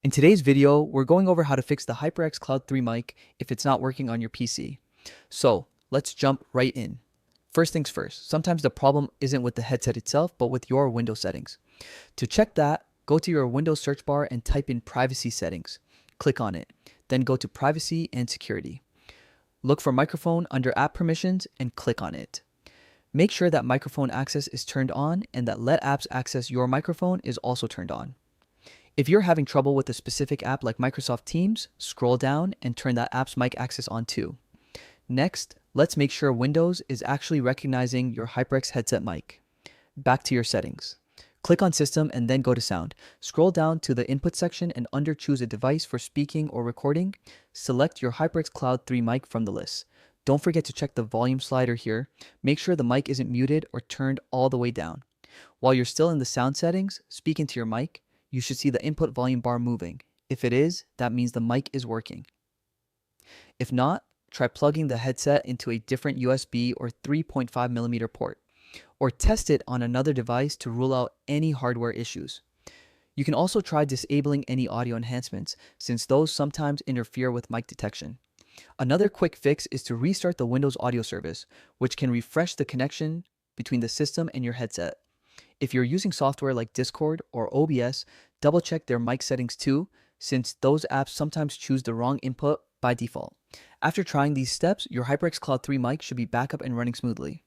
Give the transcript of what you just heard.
In today's video, we're going over how to fix the HyperX Cloud 3 mic if it's not working on your PC. So let's jump right in. First things first, sometimes the problem isn't with the headset itself, but with your Windows settings. To check that, go to your Windows search bar and type in Privacy Settings. Click on it. Then go to Privacy and Security. Look for Microphone under App Permissions and click on it. Make sure that microphone access is turned on and that Let Apps Access Your Microphone is also turned on. If you're having trouble with a specific app like Microsoft Teams, scroll down and turn that app's mic access on too. Next, let's make sure Windows is actually recognizing your HyperX headset mic. Back to your settings. Click on System and then go to Sound. Scroll down to the Input section and under Choose a device for speaking or recording, select your HyperX Cloud 3 mic from the list. Don't forget to check the volume slider here. Make sure the mic isn't muted or turned all the way down. While you're still in the sound settings, speak into your mic. You should see the input volume bar moving. If it is, that means the mic is working. If not, try plugging the headset into a different USB or 3.5mm port, or test it on another device to rule out any hardware issues. You can also try disabling any audio enhancements, since those sometimes interfere with mic detection. Another quick fix is to restart the Windows Audio Service, which can refresh the connection between the system and your headset. If you're using software like Discord or OBS, double check their mic settings too, since those apps sometimes choose the wrong input by default. After trying these steps, your HyperX Cloud 3 mic should be back up and running smoothly.